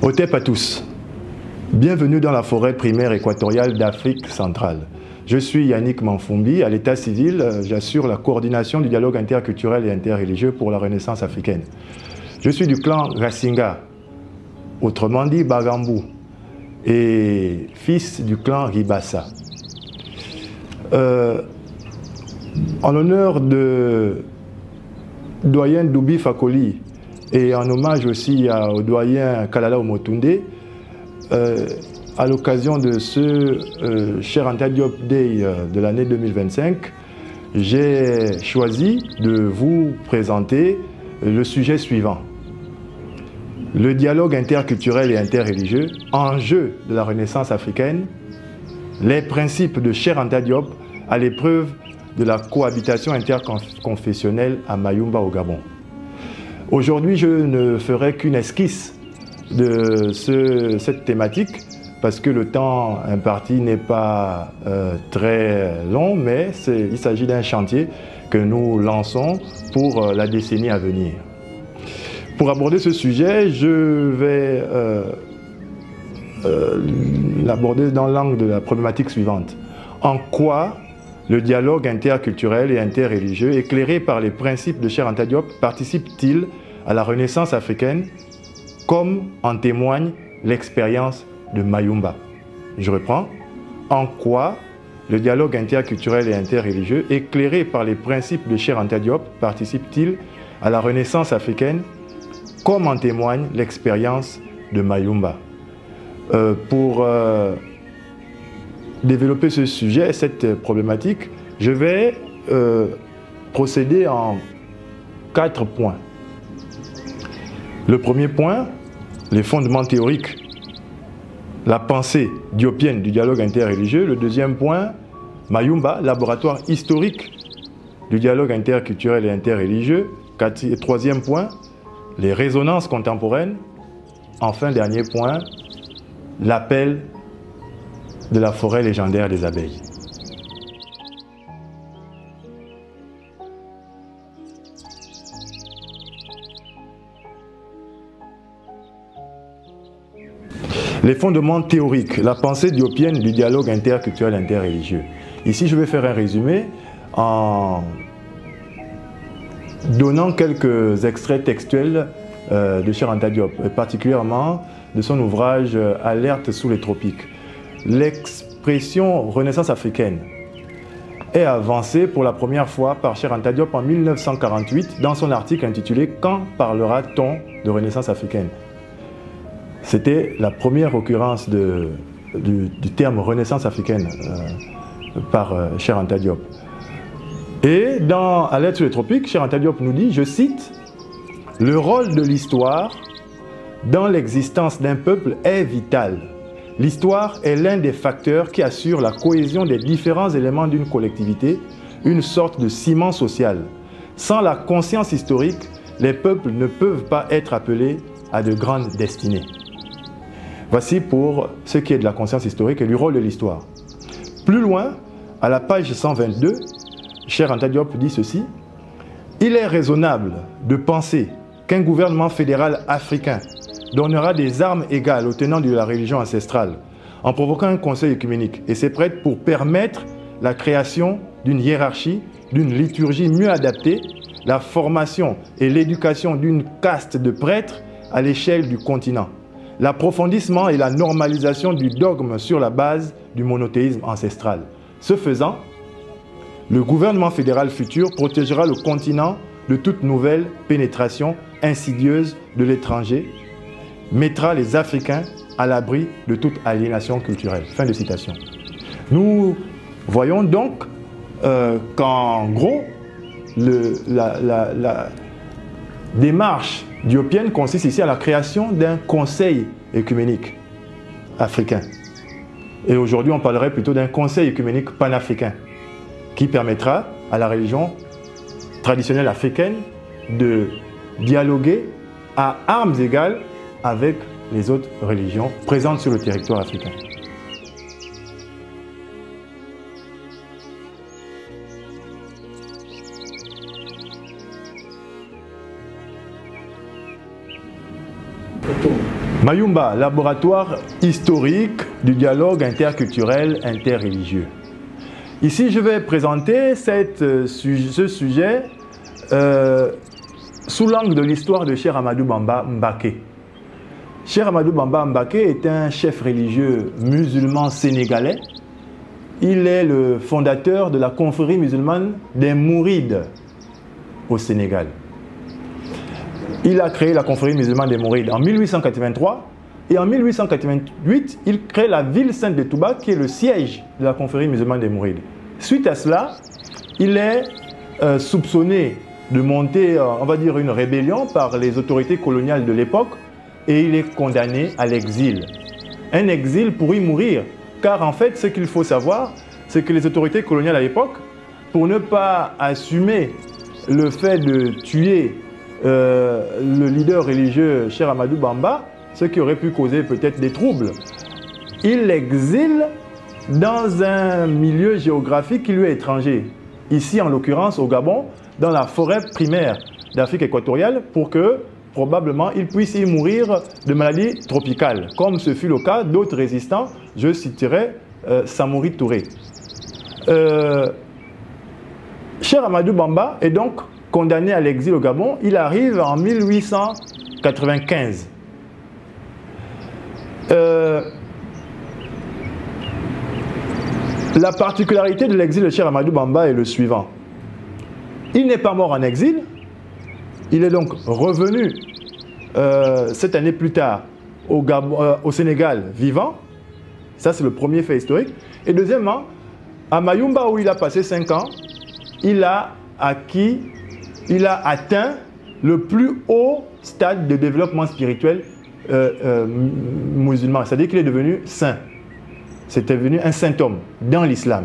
Otep à tous. Bienvenue dans la forêt primaire équatoriale d'Afrique centrale. Je suis Yannick Manfumbi. À l'état civil, j'assure la coordination du dialogue interculturel et interreligieux pour la Renaissance africaine. Je suis du clan Rasinga, autrement dit Bagambou, et fils du clan Ribassa. En l'honneur de doyen Doubi Fakoli et en hommage aussi au doyen Kalala Omotunde, à l'occasion de ce Cheikh Anta Diop Day de l'année 2025, j'ai choisi de vous présenter le sujet suivant. Le dialogue interculturel et interreligieux, enjeu de la Renaissance africaine, les principes de Cheikh Anta Diop à l'épreuve de la cohabitation interconfessionnelle à Mayumba au Gabon. Aujourd'hui, je ne ferai qu'une esquisse de cette thématique parce que le temps imparti n'est pas très long, mais il s'agit d'un chantier que nous lançons pour la décennie à venir. Pour aborder ce sujet, je vais l'aborder dans l'angle de la problématique suivante. En quoi le dialogue interculturel et interreligieux, éclairé par les principes de Cheikh Anta Diop, participe-t-il à la Renaissance africaine, comme en témoigne l'expérience de Mayumba? Je reprends. En quoi le dialogue interculturel et interreligieux, éclairé par les principes de Cheikh Anta Diop, participe-t-il à la Renaissance africaine, comme en témoigne l'expérience de Mayumba? Pour développer ce sujet, cette problématique, je vais procéder en 4 points. Le premier point, les fondements théoriques, la pensée diopienne du dialogue interreligieux. Le deuxième point, Mayumba, laboratoire historique du dialogue interculturel et interreligieux. Troisième point, les résonances contemporaines. Enfin, dernier point, l'appel de la forêt légendaire des abeilles. Les fondements théoriques, la pensée diopienne du dialogue interculturel interreligieux. Ici, je vais faire un résumé en donnant quelques extraits textuels de Cheikh Anta Diop, et particulièrement de son ouvrage « Alerte sous les tropiques ». L'expression Renaissance africaine est avancée pour la première fois par Cheikh Anta Diop en 1948 dans son article intitulé « Quand parlera-t-on de Renaissance africaine ?» C'était la première occurrence du terme Renaissance africaine par Cheikh Anta Diop. Et dans Alerte sur les tropiques, Cheikh Anta Diop nous dit, je cite, « Le rôle de l'histoire dans l'existence d'un peuple est vital. L'histoire est l'un des facteurs qui assure la cohésion des différents éléments d'une collectivité, une sorte de ciment social. Sans la conscience historique, les peuples ne peuvent pas être appelés à de grandes destinées. » Voici pour ce qui est de la conscience historique et du rôle de l'histoire. Plus loin, à la page 122, Cheikh Anta Diop dit ceci. « Il est raisonnable de penser qu'un gouvernement fédéral africain donnera des armes égales aux tenants de la religion ancestrale en provoquant un conseil œcuménique et s'est prête pour permettre la création d'une hiérarchie, d'une liturgie mieux adaptée, la formation et l'éducation d'une caste de prêtres à l'échelle du continent, l'approfondissement et la normalisation du dogme sur la base du monothéisme ancestral. Ce faisant, le gouvernement fédéral futur protégera le continent de toute nouvelle pénétration insidieuse de l'étranger, mettra les Africains à l'abri de toute aliénation culturelle. » Fin de citation. Nous voyons donc qu'en gros, la démarche diopienne consiste ici à la création d'un conseil œcuménique africain. Et aujourd'hui, on parlerait plutôt d'un conseil œcuménique panafricain qui permettra à la religion traditionnelle africaine de dialoguer à armes égales avec les autres religions présentes sur le territoire africain. Mayumba, laboratoire historique du dialogue interculturel, interreligieux. Ici, je vais présenter ce sujet sous l'angle de l'histoire de Cheikh Amadou Bamba Mbaké. Cheikh Amadou Bamba Mbaké est un chef religieux musulman sénégalais. Il est le fondateur de la confrérie musulmane des Mourides au Sénégal. Il a créé la confrérie musulmane des Mourides en 1883 et en 1888, il crée la ville sainte de Touba qui est le siège de la confrérie musulmane des Mourides. Suite à cela, il est soupçonné de monter, on va dire, une rébellion par les autorités coloniales de l'époque et il est condamné à l'exil. Un exil pour y mourir, car en fait, ce qu'il faut savoir, c'est que les autorités coloniales à l'époque, pour ne pas assumer le fait de tuer le leader religieux Cheikh Amadou Bamba, ce qui aurait pu causer peut-être des troubles, il l'exile dans un milieu géographique qui lui est étranger. Ici, en l'occurrence, au Gabon, dans la forêt primaire d'Afrique équatoriale, pour que probablement il puisse y mourir de maladies tropicales, comme ce fut le cas d'autres résistants. Je citerai Samori Touré. Cheikh Amadou Bamba est donc condamné à l'exil au Gabon. Il arrive en 1895. La particularité de l'exil de Cheikh Amadou Bamba est le suivant. Il n'est pas mort en exil. Il est donc revenu 7 années plus tard au Sénégal vivant. Ça, c'est le premier fait historique. Et deuxièmement, à Mayumba, où il a passé 5 ans, il a atteint le plus haut stade de développement spirituel musulman. C'est-à-dire qu'il est devenu saint. C'était devenu un saint homme dans l'islam.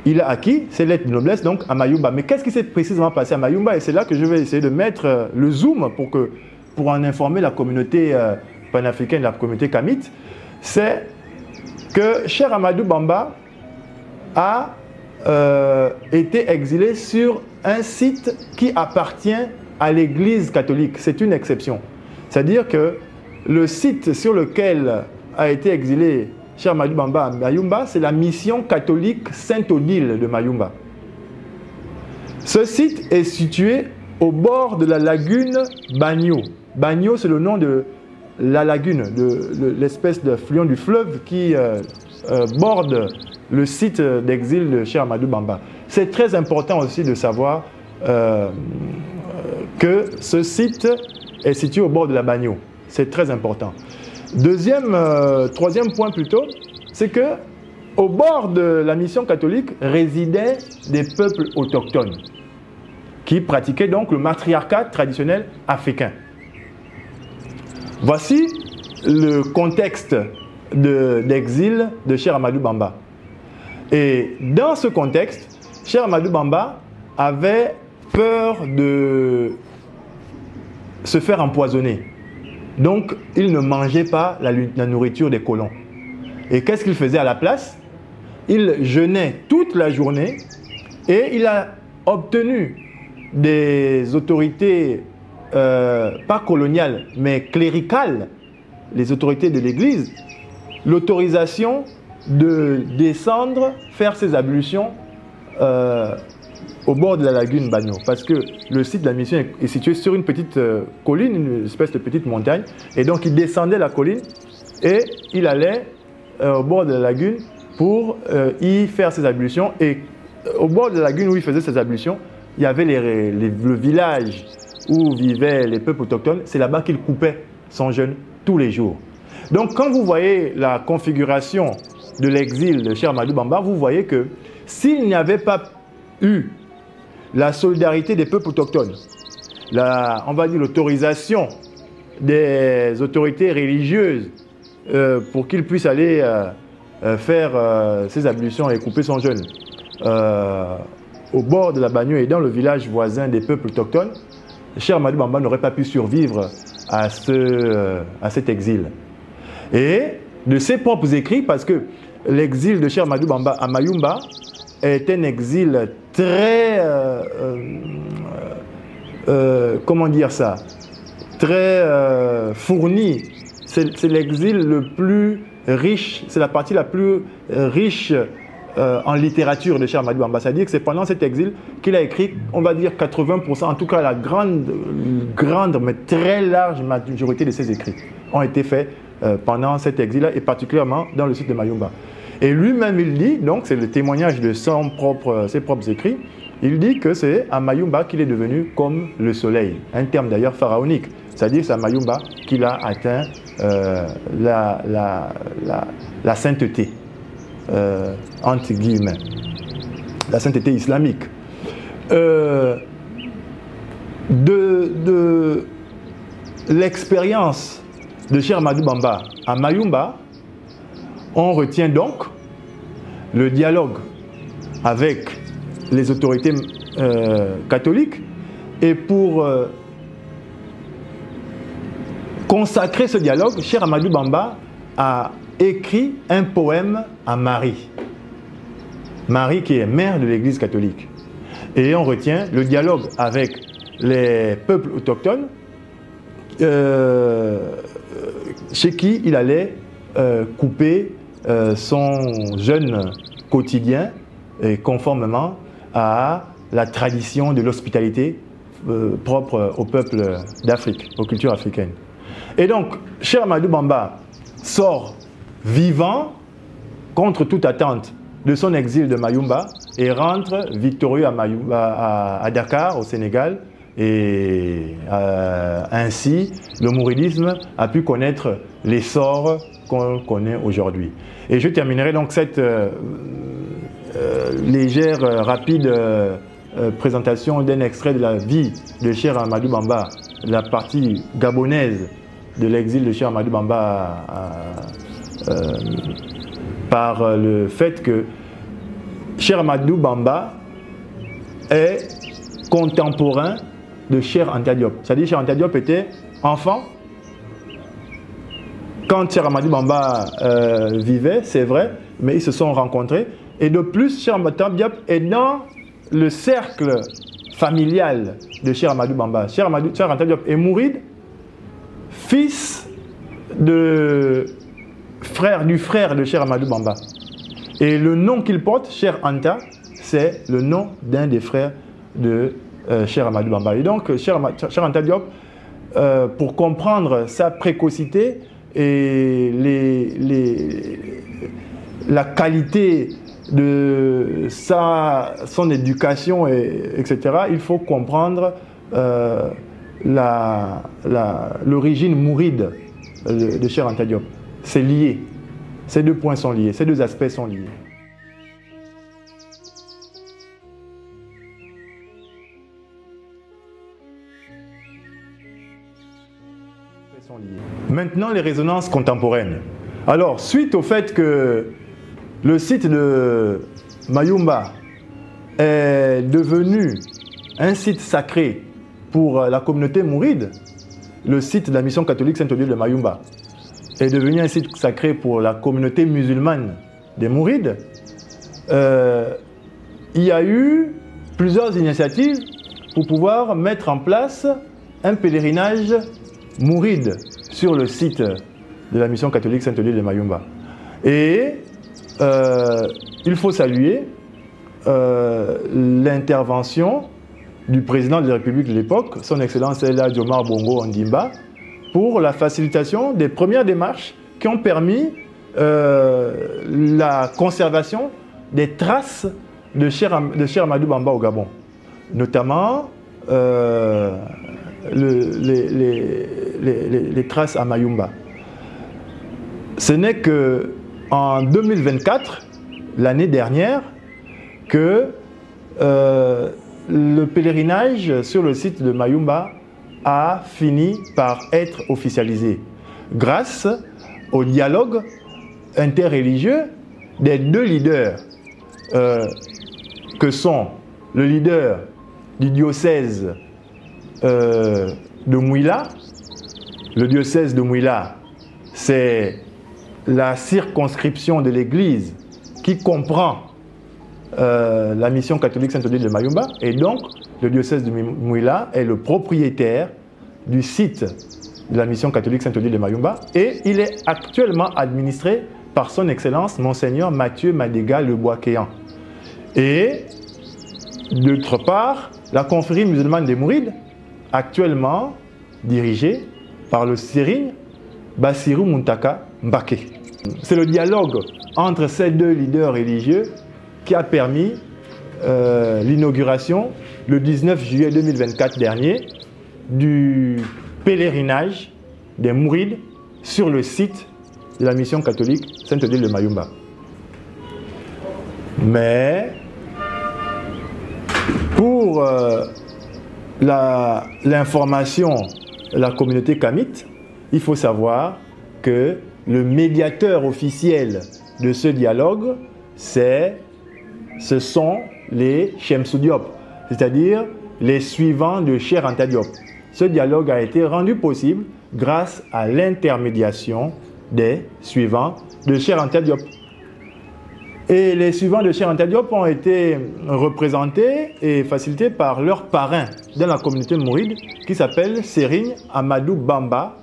Il a acquis ses lettres de noblesse donc à Mayumba. Mais qu'est-ce qui s'est précisément passé à Mayumba? Et c'est là que je vais essayer de mettre le zoom pour en informer la communauté panafricaine, la communauté kamite. C'est que Cheikh Amadou Bamba a été exilé sur un site qui appartient à l'Église catholique. C'est une exception. C'est-à-dire que le site sur lequel a été exilé Cheikh Amadou Bamba à Mayumba, c'est la mission catholique Sainte-Odile de Mayumba. Ce site est situé au bord de la lagune Bagno. Bagno, c'est le nom de la lagune, de l'espèce d'affluent du fleuve qui borde le site d'exil de Cheikh Amadou Bamba. C'est très important aussi de savoir que ce site est situé au bord de la Bagno. C'est très important. Troisième point plutôt, c'est que au bord de la mission catholique résidaient des peuples autochtones qui pratiquaient donc le matriarcat traditionnel africain. Voici le contexte d'exil de Cheikh Amadou Bamba. Et dans ce contexte, Cheikh Amadou Bamba avait peur de se faire empoisonner. Donc, il ne mangeait pas la nourriture des colons. Et qu'est-ce qu'il faisait à la place? Il jeûnait toute la journée et il a obtenu des autorités, pas coloniales, mais cléricales, les autorités de l'Église, l'autorisation de descendre, faire ses ablutions au bord de la lagune Bagno, parce que le site de la mission est situé sur une petite colline, une espèce de petite montagne, et donc il descendait la colline et il allait au bord de la lagune pour y faire ses ablutions. Et au bord de la lagune où il faisait ses ablutions, il y avait le village où vivaient les peuples autochtones. C'est là-bas qu'il coupait son jeûne tous les jours. Donc quand vous voyez la configuration de l'exil de Cheikh Amadou Bamba, vous voyez que s'il n'y avait pas eu la solidarité des peuples autochtones, on va dire l'autorisation des autorités religieuses pour qu'il puisse aller faire ses ablutions et couper son jeûne au bord de la Bagno et dans le village voisin des peuples autochtones, Cheikh Amadou Bamba n'aurait pas pu survivre à cet exil. Et de ses propres écrits, parce que l'exil de Cheikh Amadou Bamba à Mayumba est un exil très, comment dire ça, très fourni c'est l'exil le plus riche, c'est la partie la plus riche en littérature de Cheikh Ahmadou Bamba. C'est-à-dire que c'est pendant cet exil qu'il a écrit, on va dire 80%, en tout cas la grande mais très large majorité de ses écrits ont été faits pendant cet exil-là et particulièrement dans le site de Mayumba. Et lui-même il dit, donc c'est le témoignage de ses propres écrits, il dit que c'est à Mayumba qu'il est devenu comme le soleil, un terme d'ailleurs pharaonique, c'est-à-dire que c'est à Mayumba qu'il a atteint la sainteté, entre guillemets, la sainteté islamique. De l'expérience de Cheikh Ahmadou Bamba à Mayumba, on retient donc le dialogue avec les autorités catholiques et pour consacrer ce dialogue, Cheikh Ahmadou Bamba a écrit un poème à Marie. Marie qui est mère de l'Église catholique. Et on retient le dialogue avec les peuples autochtones chez qui il allait couper son jeûne quotidien et conformément à la tradition de l'hospitalité propre au peuple d'Afrique, aux cultures africaines. Et donc, Cheikh Ahmadou Bamba sort vivant, contre toute attente, de son exil de Mayumba et rentre victorieux à Dakar, au Sénégal. Et ainsi, le mouridisme a pu connaître l'essor qu'on connaît aujourd'hui. Et je terminerai donc cette légère, rapide présentation d'un extrait de la vie de Cheikh Ahmadou Bamba, la partie gabonaise de l'exil de Cheikh Ahmadou Bamba par le fait que Cheikh Ahmadou Bamba est contemporain de Cheikh Anta Diop. C'est-à-dire que Cheikh Anta Diop était enfant quand Cheikh Ahmadou Bamba vivait, c'est vrai, mais ils se sont rencontrés. Et de plus, Cheikh Anta Diop est dans le cercle familial de Cheikh Ahmadou Bamba. Cheikh Anta Diop est mouride, fils du frère de Cheikh Ahmadou Bamba. Et le nom qu'il porte, Cheikh Anta, c'est le nom d'un des frères de Cheikh Ahmadou Bamba. Et donc, Cheikh Anta Diop, pour comprendre sa précocité et la qualité de son éducation, etc., il faut comprendre l'origine mouride de Cheikh Anta Diop. C'est lié. Ces deux points sont liés, ces deux aspects sont liés. Maintenant, les résonances contemporaines. Alors, suite au fait que le site de Mayumba est devenu un site sacré pour la communauté mouride, le site de la mission catholique Saint-Odile de Mayumba est devenu un site sacré pour la communauté musulmane des mourides, il y a eu plusieurs initiatives pour pouvoir mettre en place un pèlerinage mouride sur le site de la mission catholique Saint-Odile de Mayumba. Et il faut saluer l'intervention du président de la République de l'époque, son Excellence Elhadji Omar Bongo Ondimba, pour la facilitation des premières démarches qui ont permis la conservation des traces de Cheikh Ahmadou Bamba au Gabon, notamment les traces à Mayumba. Ce n'est qu'en 2024, l'année dernière, que le pèlerinage sur le site de Mayumba a fini par être officialisé grâce au dialogue interreligieux des deux leaders que sont le leader du diocèse de Mouila. Le diocèse de Mouila, c'est la circonscription de l'Église qui comprend la mission catholique Saint-Odile de Mayumba, et donc le diocèse de Mouila est le propriétaire du site de la mission catholique Sainte-Odile de Mayumba et il est actuellement administré par son Excellence Monseigneur Mathieu Madéga Le Boisquéant. Et d'autre part, la confrérie musulmane des Mourides, actuellement dirigée par le Serigne Bassirou Muntaka Mbaké. C'est le dialogue entre ces deux leaders religieux qui a permis l'inauguration le 19 juillet 2024 dernier du pèlerinage des Mourides sur le site de la mission catholique Sainte-Odile de Mayumba. Mais pour l'information de la communauté kamite, il faut savoir que le médiateur officiel de ce dialogue, ce sont les Shemsou Diop, c'est-à-dire les suivants de Cheikh Anta Diop. Ce dialogue a été rendu possible grâce à l'intermédiation des suivants de Cheikh Anta Diop. Et les suivants de Cheikh Anta Diop ont été représentés et facilités par leur parrain dans la communauté mouride qui s'appelle Serigne Amadou Bamba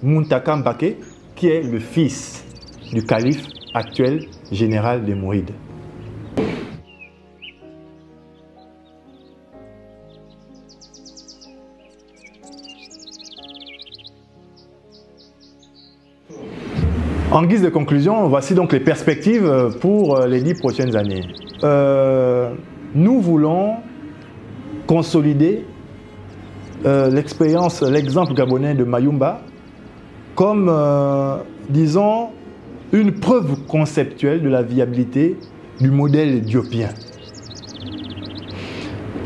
Muntaka Mbaké, qui est le fils du calife actuel général des Mourides. En guise de conclusion, voici donc les perspectives pour les 10 prochaines années. Nous voulons consolider l'exemple gabonais de Mayumba comme, disons, une preuve conceptuelle de la viabilité du modèle diopien.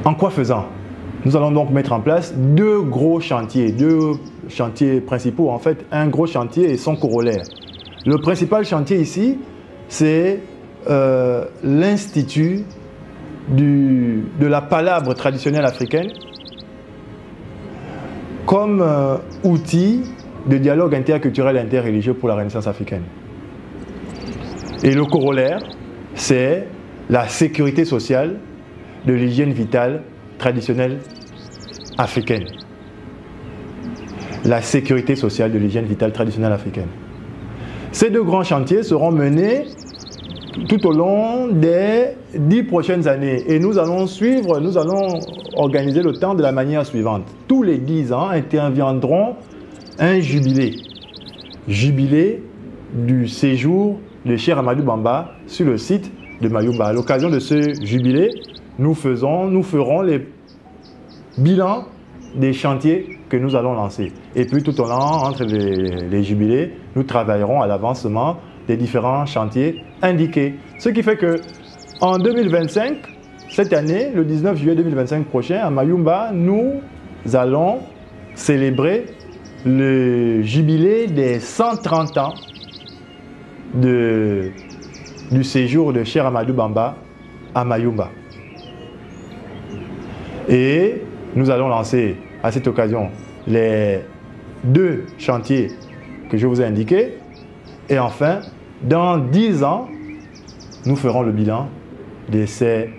En quoi faisant? Nous allons donc mettre en place deux chantiers principaux en fait, un gros chantier et son corollaire. Le principal chantier ici, c'est l'Institut de la palabre traditionnelle africaine comme outil de dialogue interculturel et interreligieux pour la Renaissance africaine. Et le corollaire, c'est la sécurité sociale de l'hygiène vitale traditionnelle africaine. La sécurité sociale de l'hygiène vitale traditionnelle africaine. Ces deux grands chantiers seront menés tout au long des 10 prochaines années. Et nous allons organiser le temps de la manière suivante. Tous les 10 ans interviendront un jubilé. Jubilé du séjour de Cheikh Amadou Bamba sur le site de Mayumba. À l'occasion de ce jubilé, nous ferons les bilans des chantiers que nous allons lancer. Et puis tout au long, entre les jubilés, nous travaillerons à l'avancement des différents chantiers indiqués. Ce qui fait que en 2025, cette année, le 19 juillet 2025 prochain, à Mayumba, nous allons célébrer le jubilé des 130 ans du séjour de Cheikh Amadou Bamba à Mayumba. Et nous allons lancer à cette occasion les deux chantiers que je vous ai indiqués. Et enfin, dans 10 ans, nous ferons le bilan de ces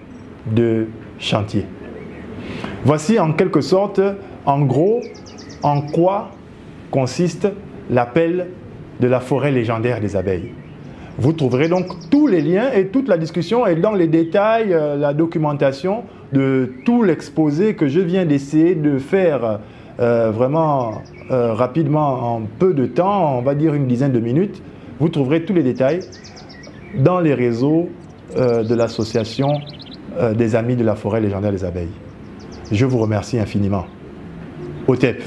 deux chantiers. Voici en quelque sorte, en gros, en quoi consiste l'appel de la forêt légendaire des abeilles. Vous trouverez donc tous les liens et toute la discussion et dans les détails, la documentation de tout l'exposé que je viens d'essayer de faire vraiment rapidement en peu de temps, on va dire une dizaine de minutes. Vous trouverez tous les détails dans les réseaux de l'association des Amis de la forêt légendaire des abeilles. Je vous remercie infiniment. Otep.